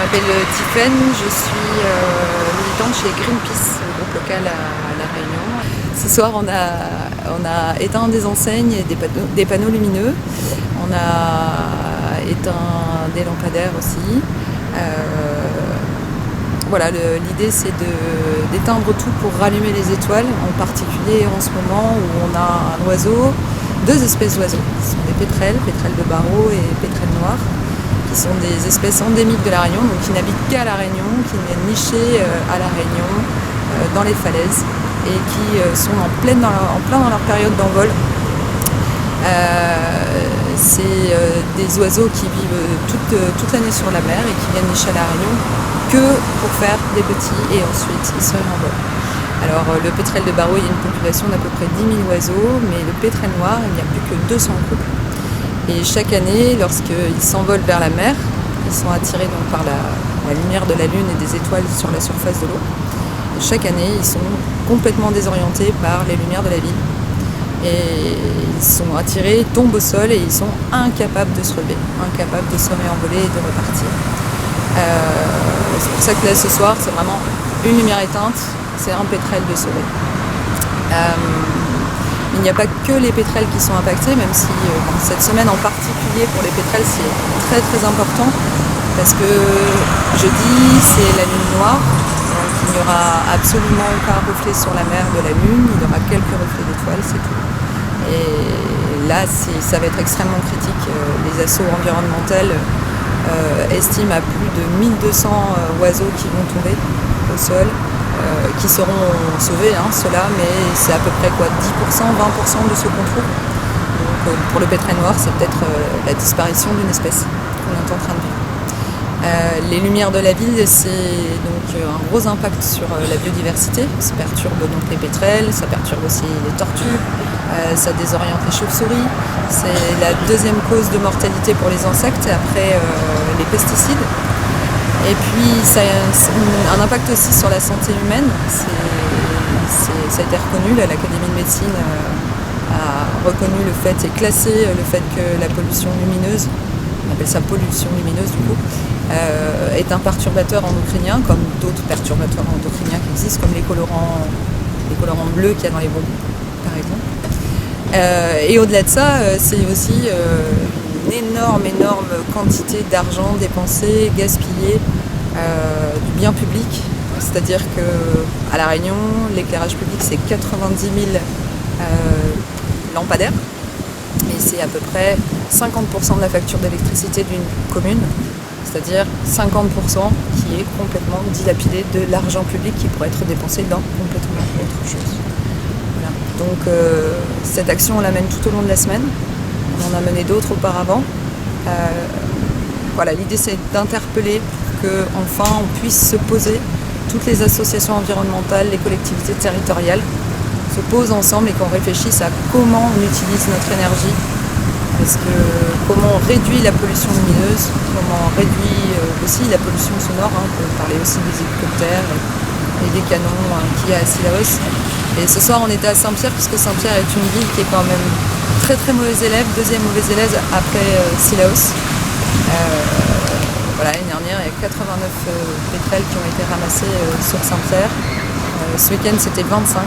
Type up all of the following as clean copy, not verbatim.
m'appelle Tiffaine, je suis militante chez Greenpeace, le groupe local à La Réunion. Ce soir, on a éteint des enseignes et des panneaux lumineux. On a éteint des lampadaires aussi. Voilà, l'idée c'est d'éteindre tout pour rallumer les étoiles, en particulier en ce moment où on a un oiseau, deux espèces d'oiseaux. Ce sont des pétrels de barreau et pétrels noirs, qui sont des espèces endémiques de La Réunion, donc qui n'habitent qu'à La Réunion, qui viennent nicher à La Réunion, dans les falaises, et qui sont en plein dans leur période d'envol. C'est des oiseaux qui vivent toute l'année sur la mer et qui viennent nicher à La Réunion que pour faire des petits et ensuite ils se renvolent. Alors le pétrel de barreau, il y a une population d'à peu près 10 000 oiseaux, mais le pétrel noir, il n'y a plus que 200 couples. Et chaque année, lorsqu'ils s'envolent vers la mer, ils sont attirés donc par la lumière de la lune et des étoiles sur la surface de l'eau. Chaque année, ils sont complètement désorientés par les lumières de la ville. Et ils sont attirés, tombent au sol et ils sont incapables de se relever, incapables de se réenvoler et de repartir. C'est pour ça que là ce soir c'est vraiment une lumière éteinte, c'est un pétrel de sauvé. Il n'y a pas que les pétrels qui sont impactés, même si cette semaine en particulier pour les pétrels c'est très très important, parce que jeudi c'est la lune noire, donc il n'y aura absolument aucun reflet sur la mer de la lune, il y aura quelques reflets d'étoiles, c'est tout. Et là ça va être extrêmement critique, les assauts environnementaux estime à plus de 1200 oiseaux qui vont tomber au sol, qui seront sauvés, ceux-là, mais c'est à peu près 10%, 20% de ce qu'on trouve. Donc pour le pétrel noir, c'est peut-être la disparition d'une espèce qu'on est en train de vivre. Les lumières de la ville, c'est donc un gros impact sur la biodiversité. Ça perturbe donc les pétrels, ça perturbe aussi les tortues, ça désoriente les chauves-souris. C'est la deuxième cause de mortalité pour les insectes après les pesticides. Et puis ça a un impact aussi sur la santé humaine. Ça a été reconnu, l'Académie de médecine a reconnu le fait et classé le fait que la pollution lumineuse, on appelle ça pollution lumineuse du coup, est un perturbateur endocrinien, comme d'autres perturbateurs endocriniens qui existent, comme les colorants bleus qu'il y a dans les bonbons, par exemple. Et au-delà de ça, c'est aussi une énorme quantité d'argent dépensé, gaspillé, du bien public. C'est-à-dire qu'à La Réunion, l'éclairage public, c'est 90 000 lampadaires. Et c'est à peu près 50% de la facture d'électricité d'une commune. C'est-à-dire 50% qui est complètement dilapidé de l'argent public qui pourrait être dépensé dans complètement autre chose. Voilà. Donc cette action on la mène tout au long de la semaine. On en a mené d'autres auparavant. Voilà, l'idée c'est d'interpeller qu'enfin on puisse se poser, toutes les associations environnementales, les collectivités territoriales se posent ensemble et qu'on réfléchisse à comment on utilise notre énergie. Parce que comment on réduit la pollution lumineuse, comment on réduit aussi la pollution sonore, on peut parler aussi des hélicoptères et des canons qu'il y a à Cilaos. Et ce soir on était à Saint-Pierre, puisque Saint-Pierre est une ville qui est quand même très très mauvais élève, deuxième mauvais élève après Cilaos. Voilà, l'année dernière il y a 89 pétrels qui ont été ramassés sur Saint-Pierre. Ce week-end c'était 25.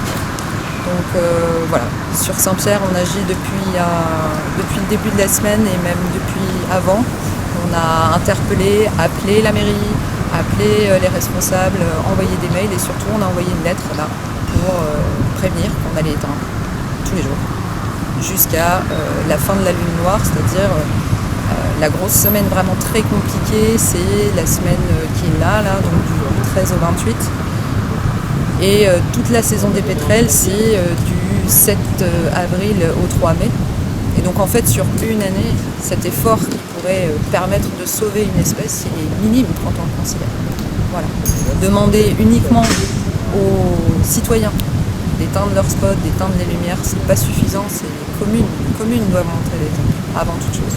Donc voilà, sur Saint-Pierre, on agit depuis le début de la semaine et même depuis avant. On a interpellé, appelé la mairie, appelé les responsables, envoyé des mails et surtout on a envoyé une lettre là pour prévenir qu'on allait éteindre tous les jours jusqu'à la fin de la lune noire, c'est-à-dire la grosse semaine vraiment très compliquée, c'est la semaine qui est là donc du 13 au 28. Et toute la saison des pétrels, c'est du 7 avril au 3 mai. Et donc en fait, sur une année, cet effort qui pourrait permettre de sauver une espèce, il est minime quand on le considère. Voilà. Demander uniquement aux citoyens d'éteindre leur spot, d'éteindre les lumières, c'est pas suffisant, c'est les communes. Les communes doivent montrer l'exemple avant toute chose.